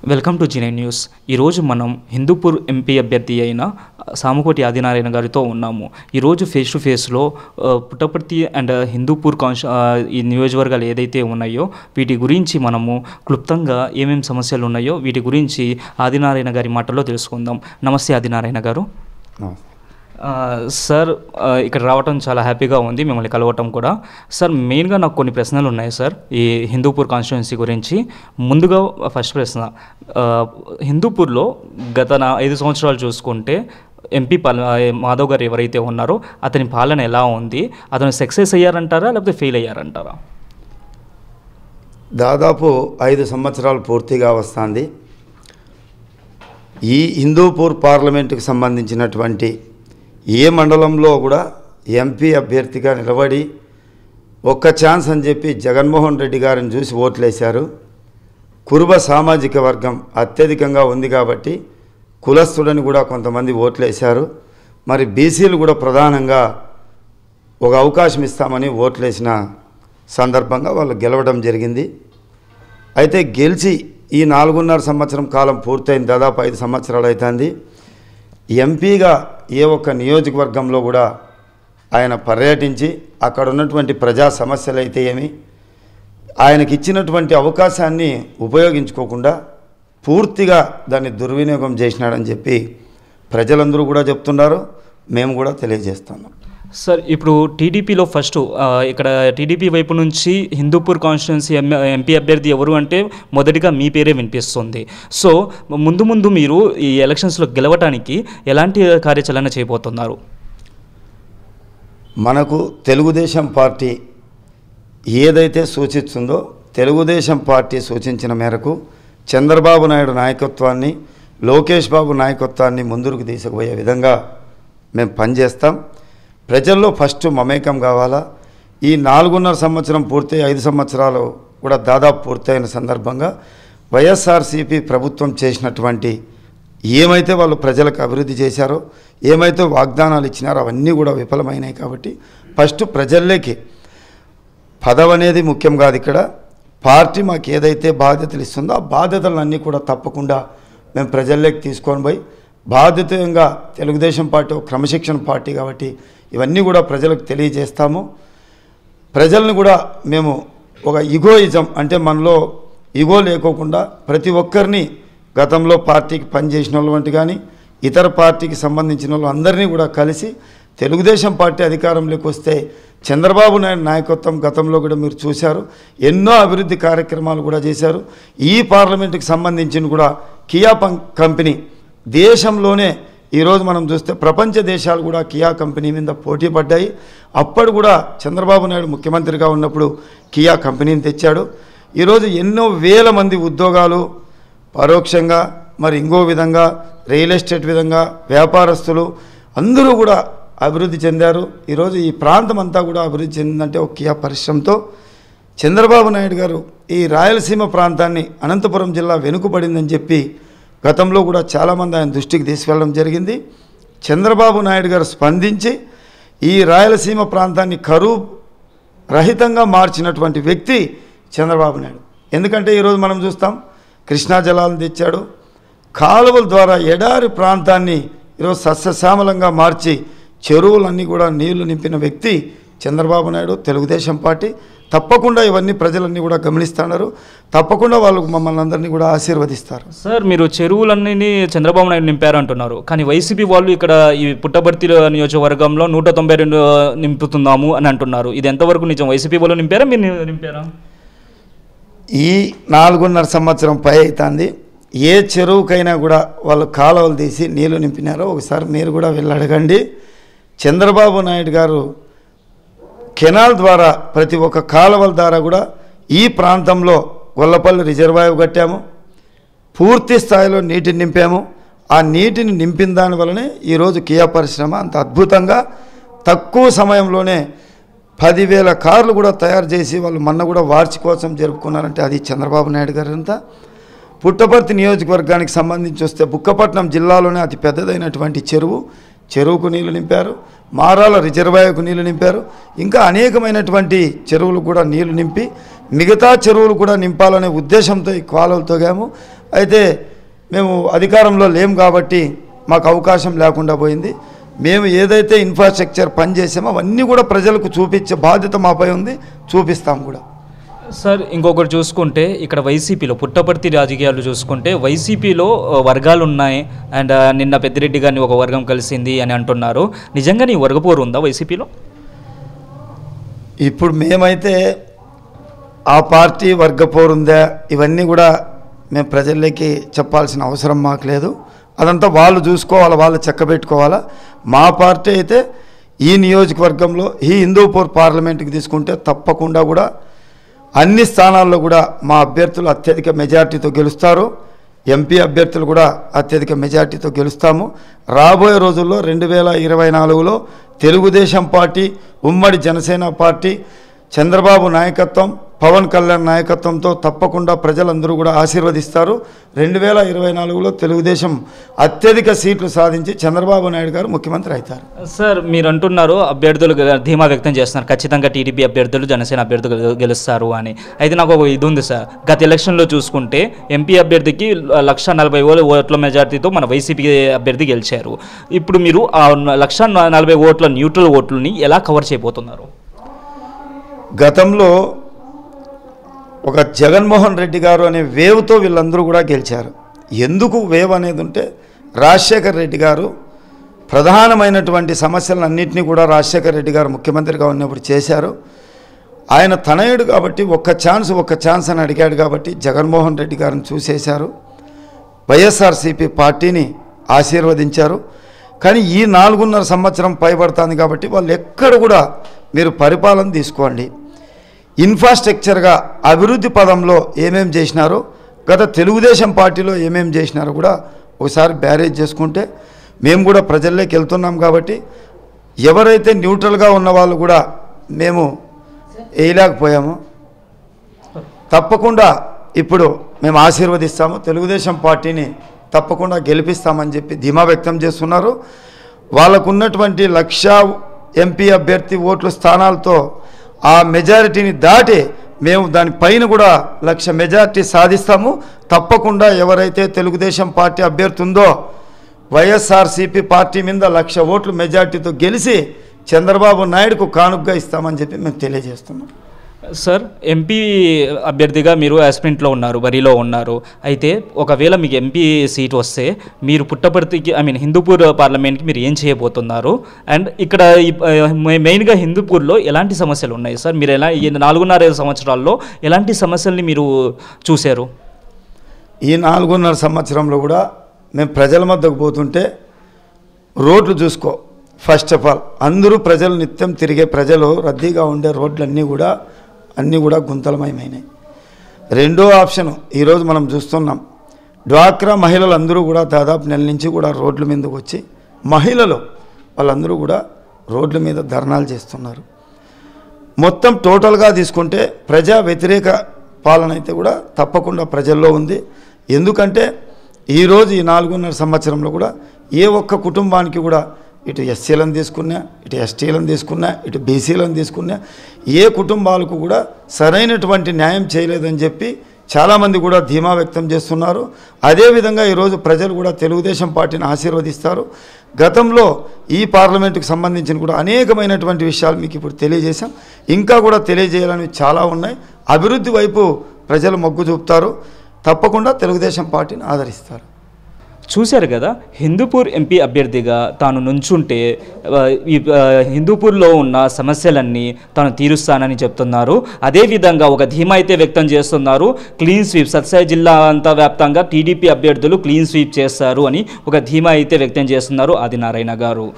Welcome to G9 news. ఈరోజు మనం Hindupur MP అభ్యర్థి అయిన సామకోటి ఆదినారాయణ గారితో ఉన్నాము. ఈరోజు ఫేస్ టు ఫేస్లో పుట్టపర్తి అండ్ హిందూపూర్ ఈ నియోజకవర్గాలు ఏదైతే ఉన్నాయో వీటి గురించి మనము క్లుప్తంగా ఏమేమి సమస్యలు ఉన్నాయో వీటి గురించి ఆదినారాయణ గారి మాటల్లో తెలుసుకుందాం. నమస్తే ఆదినారాయణ గారు. సార్, ఇక్కడ రావటం చాలా హ్యాపీగా ఉంది, మిమ్మల్ని కలవటం కూడా. సార్, మెయిన్గా నాకు కొన్ని ప్రశ్నలు ఉన్నాయి సార్ ఈ హిందూపూర్ కాన్స్టిట్యున్సీ గురించి. ముందుగా ఫస్ట్ ప్రశ్న, హిందూపూర్లో గత 5 సంవత్సరాలు చూసుకుంటే ఎంపీ మాధవ్ గారు ఎవరైతే ఉన్నారో అతని పాలన ఎలా ఉంది? అతను సక్సెస్ అయ్యారంటారా లేకపోతే ఫెయిల్ అయ్యారంటారా? దాదాపు 5 సంవత్సరాలు పూర్తిగా వస్తుంది. ఈ హిందూపూర్ పార్లమెంటుకు సంబంధించినటువంటి ఏ మండలంలో కూడా ఎంపీ అభ్యర్థిగా నిలబడి ఒక్క ఛాన్స్ అని చెప్పి జగన్మోహన్ రెడ్డి గారిని చూసి ఓట్లేశారు. కురుబ సామాజిక వర్గం అత్యధికంగా ఉంది కాబట్టి కులస్తుడని కూడా కొంతమంది ఓట్లేశారు. మరి బీసీలు కూడా ప్రధానంగా ఒక అవకాశం ఇస్తామని ఓట్లేసిన సందర్భంగా వాళ్ళు గెలవడం జరిగింది. అయితే గెలిచి ఈ 4.5 సంవత్సరం కాలం పూర్తయింది, దాదాపు 5 సంవత్సరాలు అవుతుంది. ఎంపీగా ఏ ఒక్క నియోజకవర్గంలో కూడా ఆయన పర్యటించి అక్కడ ఉన్నటువంటి ప్రజా సమస్యలు అయితే ఏమి, ఆయనకి ఇచ్చినటువంటి అవకాశాన్ని ఉపయోగించుకోకుండా పూర్తిగా దాన్ని దుర్వినియోగం చేసినాడని చెప్పి ప్రజలందరూ కూడా చెప్తున్నారు, మేము కూడా తెలియజేస్తున్నాం. సార్, ఇప్పుడు టీడీపీలో ఫస్ట్ ఇక్కడ టీడీపీ వైపు నుంచి హిందూపూర్ కాన్స్టిట్యున్సీ ఎంపీ అభ్యర్థి ఎవరు అంటే మొదటిగా మీ పేరే వినిపిస్తుంది. సో ముందు మీరు ఈ ఎలక్షన్స్లో గెలవడానికి ఎలాంటి కార్యాచరణ చేయబోతున్నారు? మనకు తెలుగుదేశం పార్టీ ఏదైతే సూచిస్తుందో తెలుగుదేశం పార్టీ సూచించిన మేరకు చంద్రబాబు నాయుడు నాయకత్వాన్ని, లోకేష్ బాబు నాయకత్వాన్ని ముందుకు తీసుకుపోయే విధంగా మేము పనిచేస్తాం. ప్రజల్లో ఫస్ట్ మమేకం కావాలా. ఈ 4.5 సంవత్సరం పూర్తయి 5 సంవత్సరాలు కూడా దాదాపు పూర్తయిన సందర్భంగా వైఎస్ఆర్సీపీ ప్రభుత్వం చేసినటువంటి ఏమైతే వాళ్ళు ప్రజలకు అభివృద్ధి చేశారో, ఏమైతే వాగ్దానాలు ఇచ్చినారో అవన్నీ కూడా విఫలమైనాయి. కాబట్టి ఫస్ట్ ప్రజల్లోకి పదవి అనేది ముఖ్యం కాదు. ఇక్కడ పార్టీ మాకు ఏదైతే బాధ్యతలు ఇస్తుందో ఆ బాధ్యతలన్నీ కూడా తప్పకుండా మేము ప్రజల్లోకి తీసుకొని పోయి బాధ్యతంగా తెలుగుదేశం పార్టీ ఒక క్రమశిక్షణ పార్టీ కాబట్టి ఇవన్నీ కూడా ప్రజలకు తెలియజేస్తాము. ప్రజల్ని కూడా మేము ఒక ఇగోయిజం అంటే మనలో ఇగో లేకోకుండా ప్రతి ఒక్కరిని గతంలో పార్టీకి పనిచేసిన వాళ్ళు వంటి కానీ ఇతర పార్టీకి సంబంధించిన వాళ్ళు అందరినీ కూడా కలిసి తెలుగుదేశం పార్టీ అధికారంలోకి వస్తే చంద్రబాబు నాయుడు నాయకత్వం గతంలో కూడా మీరు చూశారు, ఎన్నో అభివృద్ధి కార్యక్రమాలు కూడా చేశారు. ఈ పార్లమెంటుకి సంబంధించిన కూడా కియా కంపెనీ దేశంలోనే ఈరోజు మనం చూస్తే ప్రపంచ దేశాలు కూడా కియా కంపెనీ మీద పోటీ పడ్డాయి. అప్పుడు కూడా చంద్రబాబు నాయుడు ముఖ్యమంత్రిగా ఉన్నప్పుడు కియా కంపెనీని తెచ్చాడు. ఈరోజు ఎన్నో వేల మంది ఉద్యోగాలు పరోక్షంగా మరి ఇంకో విధంగా రియల్ ఎస్టేట్ విధంగా వ్యాపారస్తులు అందరూ కూడా అభివృద్ధి చెందారు. ఈరోజు ఈ ప్రాంతం అంతా కూడా అభివృద్ధి చెందిందంటే ఒక కియా పరిశ్రమతో. చంద్రబాబు నాయుడు గారు ఈ రాయలసీమ ప్రాంతాన్ని అనంతపురం జిల్లా వెనుకబడిందని చెప్పి గతంలో కూడా చాలామంది ఆయన దృష్టికి తీసుకెళ్ళడం జరిగింది. చంద్రబాబు నాయుడు గారు స్పందించి ఈ రాయలసీమ ప్రాంతాన్ని కరువు రహితంగా మార్చినటువంటి వ్యక్తి చంద్రబాబు నాయుడు. ఎందుకంటే ఈరోజు మనం చూస్తాం, కృష్ణా జలాలను తెచ్చాడు, కాలువల ద్వారా ఎడారి ప్రాంతాన్ని ఈరోజు సస్యశ్యామలంగా మార్చి చెరువులన్నీ కూడా నీళ్లు నింపిన వ్యక్తి చంద్రబాబు నాయుడు, తెలుగుదేశం పార్టీ. తప్పకుండా ఇవన్నీ ప్రజలన్నీ కూడా గమనిస్తున్నారు, తప్పకుండా వాళ్ళు మమ్మల్ని అందరినీ కూడా ఆశీర్వదిస్తారు. సార్, మీరు చెరువులన్నీ చంద్రబాబు నాయుడు నింపారు అంటున్నారు, కానీ వైసీపీ వాళ్ళు ఇక్కడ ఈ పుట్టపర్తి నియోజకవర్గంలో 192 నింపుతున్నాము అని అంటున్నారు. ఇది ఎంతవరకు నిజం? వైసీపీ వాళ్ళు నింపారా, మీరు నింపారా? ఈ 4.5 సంవత్సరం పై అవుతుంది. ఏ చెరువుకైనా కూడా వాళ్ళు కాలువలు తీసి నీళ్లు నింపినారో ఒకసారి మీరు కూడా వెళ్ళి అడగండి. చంద్రబాబు నాయుడు గారు కెనాల్ ద్వారా ప్రతి ఒక్క కాలువల ద్వారా కూడా ఈ ప్రాంతంలో గొల్లపల్లి రిజర్వాయర్ కట్టాము, పూర్తి స్థాయిలో నీటిని నింపాము. ఆ నీటిని నింపిన దాని వల్లనే ఈరోజు కియా పరిశ్రమ అంత అద్భుతంగా తక్కువ సమయంలోనే 10,000 కార్లు కూడా తయారు చేసి వాళ్ళు మొన్న కూడా వార్షికోత్సవం జరుపుకున్నారంటే అది చంద్రబాబు నాయుడు గారు అంతా. పుట్టపర్తి నియోజకవర్గానికి సంబంధించి వస్తే బుక్కపట్నం జిల్లాలోనే అతి పెద్దదైనటువంటి చెరువుకు నీళ్లు నింపారు, మారాల రిజర్వాయర్కు నీళ్లు నింపారు, ఇంకా అనేకమైనటువంటి చెరువులు కూడా నీళ్లు నింపి మిగతా చెరువులు కూడా నింపాలనే ఉద్దేశంతో ఈ కాలువలు తోగాము. అయితే మేము అధికారంలో లేం కాబట్టి మాకు అవకాశం లేకుండా పోయింది. మేము ఏదైతే ఇన్ఫ్రాస్ట్రక్చర్ పని చేసామో అవన్నీ కూడా ప్రజలకు చూపించే బాధ్యత మాపై ఉంది, చూపిస్తాం కూడా. సార్ ఇంకొకటి చూసుకుంటే ఇక్కడ వైసీపీలో పుట్టపర్తి రాజకీయాలు చూసుకుంటే వైసీపీలో వర్గాలు ఉన్నాయి. అండ్ నిన్న పెద్దిరెడ్డి గారిని ఒక వర్గం కలిసింది అని అంటున్నారు. నిజంగా నీ వర్గపోరు ఉందా వైసీపీలో? ఇప్పుడు మేమైతే ఆ పార్టీ వర్గపోరుందా ఇవన్నీ కూడా మేము ప్రజల్లోకి చెప్పాల్సిన అవసరం మాకు లేదు. అదంతా వాళ్ళు చూసుకోవాలా, వాళ్ళు చక్కబెట్టుకోవాలా. మా పార్టీ అయితే ఈ నియోజకవర్గంలో ఈ హిందూపూర్ పార్లమెంట్కి తీసుకుంటే తప్పకుండా కూడా అన్ని స్థానాల్లో కూడా మా అభ్యర్థులు అత్యధిక మెజార్టీతో గెలుస్తారు. ఎంపీ అభ్యర్థులు కూడా అత్యధిక మెజార్టీతో గెలుస్తాము. రాబోయే రోజుల్లో 2024లో తెలుగుదేశం పార్టీ, ఉమ్మడి జనసేన పార్టీ, చంద్రబాబు నాయకత్వం, పవన్ కళ్యాణ్ నాయకత్వంతో తప్పకుండా ప్రజలందరూ కూడా ఆశీర్వదిస్తారు. 2024లో తెలుగుదేశం అత్యధిక సీట్లు సాధించి చంద్రబాబు నాయుడు గారు ముఖ్యమంత్రి అవుతారు. సార్ మీరు అంటున్నారు అభ్యర్థులు ధీమా వ్యక్తం చేస్తున్నారు, ఖచ్చితంగా టీడీపీ అభ్యర్థులు జనసేన అభ్యర్థులు గెలుస్తారు అని. అయితే నాకు ఒక ఇది ఉంది సార్, గత ఎలక్షన్లో చూసుకుంటే ఎంపీ అభ్యర్థికి 140,000 ఓట్ల మెజార్టీతో మన వైసీపీ అభ్యర్థి గెలిచారు. ఇప్పుడు మీరు ఆ 140,000 ఓట్ల న్యూట్రల్ ఓట్లని ఎలా కవర్ చేయబోతున్నారు? గతంలో ఒక జగన్మోహన్ రెడ్డి గారు అనే వేవ్తో వీళ్ళందరూ కూడా గెలిచారు. ఎందుకు వేవ్ అనేది ఉంటే రాజశేఖర్ రెడ్డి గారు ప్రధానమైనటువంటి సమస్యలన్నింటినీ కూడా రాజశేఖర్ రెడ్డి గారు ముఖ్యమంత్రిగా ఉన్నప్పుడు చేశారు. ఆయన తనయుడు కాబట్టి ఒక్క ఛాన్స్ అని అడిగాడు కాబట్టి జగన్మోహన్ రెడ్డి గారిని చూసేశారు. వైఎస్ఆర్సీపీ పార్టీని ఆశీర్వదించారు. కానీ ఈ 4.5 సంవత్సరం పైబడుతుంది కాబట్టి వాళ్ళు ఎక్కడ కూడా మీరు పరిపాలన తీసుకోండి, ఇన్ఫ్రాస్ట్రక్చర్గా అభివృద్ధి పదంలో ఏమేం చేసినారో, గత తెలుగుదేశం పార్టీలో ఏమేం చేసినారో కూడా ఒకసారి బ్యారేజ్ చేసుకుంటే మేము కూడా ప్రజల్లోకి వెళ్తున్నాం కాబట్టి ఎవరైతే న్యూట్రల్గా ఉన్న వాళ్ళు కూడా మేము వేయలేకపోయాము. తప్పకుండా ఇప్పుడు మేము ఆశీర్వదిస్తాము, తెలుగుదేశం పార్టీని తప్పకుండా గెలిపిస్తామని చెప్పి ధీమా వ్యక్తం చేస్తున్నారు. వాళ్ళకున్నటువంటి 1,00,000 ఎంపీ అభ్యర్థి ఓట్ల స్థానాలతో ఆ మెజారిటీని దాటి మేము దానిపైన కూడా 1,00,000 మెజారిటీ సాధిస్తాము. తప్పకుండా ఎవరైతే తెలుగుదేశం పార్టీ అభ్యర్థి ఉందో వైఎస్ఆర్సీపీ పార్టీ మీద 1,00,000 ఓట్లు మెజారిటీతో గెలిచి చంద్రబాబు నాయుడుకు కానుకగా ఇస్తామని చెప్పి మేము తెలియజేస్తున్నాం. సార్ ఎంపీ అభ్యర్థిగా మీరు ఆస్పిరెంట్లో ఉన్నారు, బరిలో ఉన్నారు. అయితే ఒకవేళ మీకు ఎంపీ సీట్ వస్తే మీరు పుట్టపర్తికి హిందూపూర్ పార్లమెంట్కి మీరు ఏం చేయబోతున్నారు? అండ్ ఇక్కడ మెయిన్గా హిందూపూర్లో ఎలాంటి సమస్యలు ఉన్నాయి సార్? మీరు ఎలా ఈ 4.5 సంవత్సరాల్లో ఎలాంటి సమస్యల్ని మీరు చూశారు? ఈ 4.5 సంవత్సరంలో కూడా మేము ప్రజల మధ్యకు పోతుంటే రోడ్లు చూసుకో, ఫస్ట్ ఆఫ్ ఆల్ అందరూ ప్రజలు నిత్యం తిరిగే ప్రజలు రద్దీగా ఉండే రోడ్లన్నీ కూడా గుంతలమయమైనాయి. రెండో ఆప్షను ఈరోజు మనం చూస్తున్నాం, డ్వాక్రా మహిళలు అందరూ కూడా దాదాపు నెల నుంచి కూడా రోడ్ల మీదకి వచ్చి మహిళలు వాళ్ళందరూ కూడా రోడ్ల మీద ధర్నాలు చేస్తున్నారు. మొత్తం టోటల్గా తీసుకుంటే ప్రజా వ్యతిరేక పాలన అయితే కూడా తప్పకుండా ప్రజల్లో ఉంది. ఎందుకంటే ఈరోజు ఈ 4.5 సంవత్సరంలో కూడా ఏ ఒక్క కుటుంబానికి కూడా ఇటు ఎస్సీలను తీసుకున్నా, ఇటు ఎస్టీలను తీసుకున్నా, ఇటు బీసీలను తీసుకున్నా ఏ కుటుంబాలకు కూడా సరైనటువంటి న్యాయం చేయలేదని చెప్పి చాలామంది కూడా ధీమా వ్యక్తం చేస్తున్నారు. అదేవిధంగా ఈరోజు ప్రజలు కూడా తెలుగుదేశం పార్టీని ఆశీర్వదిస్తారు. గతంలో ఈ పార్లమెంటుకు సంబంధించిన కూడా అనేకమైనటువంటి విషయాలు మీకు ఇప్పుడు తెలియజేశాం, ఇంకా కూడా తెలియజేయాలని చాలా ఉన్నాయి. అభివృద్ధి వైపు ప్రజలు మొగ్గు చూపుతారు, తప్పకుండా తెలుగుదేశం పార్టీని ఆదరిస్తారు. చూశారు కదా, హిందూపూర్ ఎంపీ అభ్యర్థిగా తాను నుంచుంటే ఈ హిందూపూర్లో ఉన్న సమస్యలన్నీ తాను తీరుస్తానని చెప్తున్నారు. అదేవిధంగా ఒక ధీమా అయితే వ్యక్తం చేస్తున్నారు. క్లీన్ స్వీప్ సత్సాయి జిల్లా అంతా వ్యాప్తంగా టీడీపీ అభ్యర్థులు క్లీన్ స్వీప్ చేస్తారు అని ఒక ధీమా అయితే వ్యక్తం చేస్తున్నారు ఆదినారాయణ గారు.